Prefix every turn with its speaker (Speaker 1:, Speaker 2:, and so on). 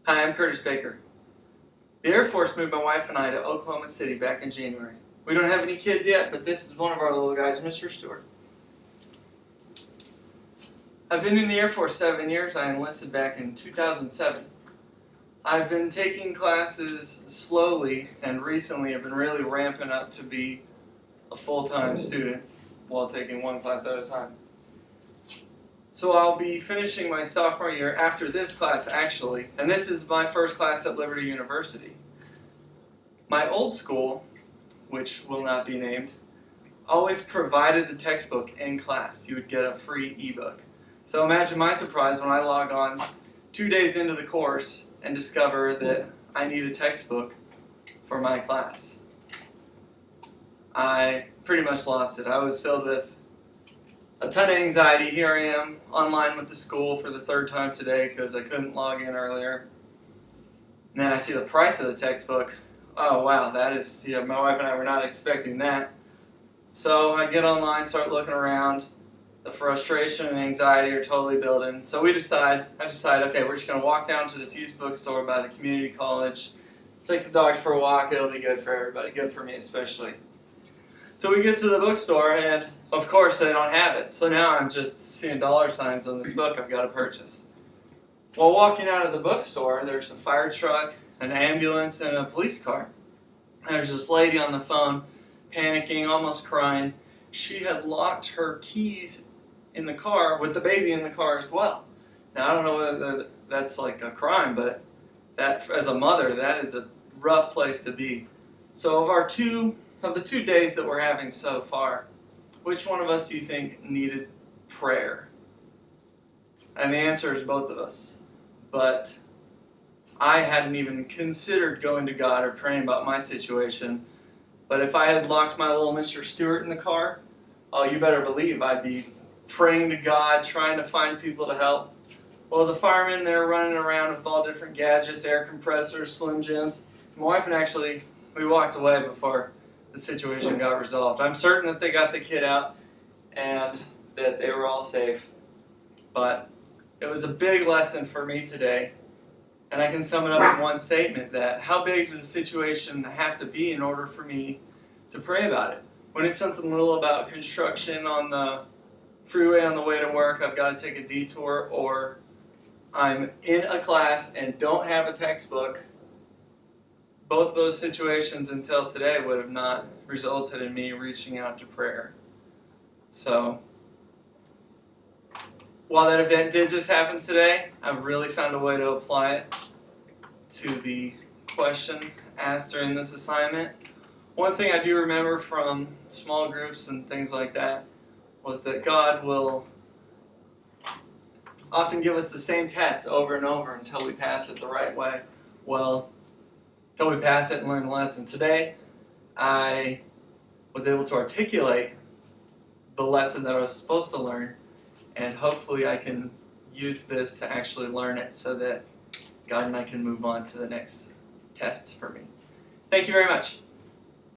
Speaker 1: Hi, I'm Curtis Baker. The Air Force moved my wife and I to Oklahoma City back in January. We don't have any kids yet, but this is one of our little guys, Mr. Stewart. I've been in the Air Force 7 years. I enlisted back in 2007. I've been taking classes slowly, and recently I've been really ramping up to be a full-time student while taking one class at a time. So I'll be finishing my sophomore year after this class, actually, and this is my first class at Liberty University. My old school, which will not be named, always provided the textbook in class. You would get a free ebook. So imagine my surprise when I log on 2 days into the course and discover that I need a textbook for my class. I pretty much lost it. I was filled with a ton of anxiety. Here I am online with the school for the third time today because I couldn't log in earlier. And then I see the price of the textbook. Oh wow, that is, my wife and I were not expecting that. So I get online, start looking around. The frustration and anxiety are totally building. So I decide, okay, we're just going to walk down to this used bookstore by the community college, take the dogs for a walk. It'll be good for everybody, good for me especially. So we get to the bookstore, and of course they don't have it. So now I'm just seeing dollar signs on this book I've got to purchase. While walking out of the bookstore, there's a fire truck, an ambulance, and a police car. There's this lady on the phone, panicking, almost crying. She had locked her keys in the car with the baby in the car as well. Now I don't know whether that's like a crime, but that, as a mother, that is a rough place to be. So of the 2 days that we're having so far, which one of us do you think needed prayer? And the answer is both of us. But I hadn't even considered going to God or praying about my situation. But if I had locked my little Mr. Stewart in the car, oh, you better believe I'd be praying to God, trying to find people to help. Well, the firemen, they're running around with all different gadgets, air compressors, Slim Jims. My wife and actually, we walked away before the situation got resolved. I'm certain that they got the kid out and that they were all safe. But it was a big lesson for me today. And I can sum it up in one statement, that how big does the situation have to be in order for me to pray about it? When it's something little about construction on the freeway on the way to work, I've got to take a detour, or I'm in a class and don't have a textbook, both those situations until today would have not resulted in me reaching out to prayer. So, while that event did just happen today, I've really found a way to apply it to the question asked during this assignment. One thing I do remember from small groups and things like that was that God will often give us the same test over and over until we pass it the right way. Well, until we pass it and learn the lesson. Today, I was able to articulate the lesson that I was supposed to learn, and hopefully I can use this to actually learn it so that God and I can move on to the next test for me. Thank you very much.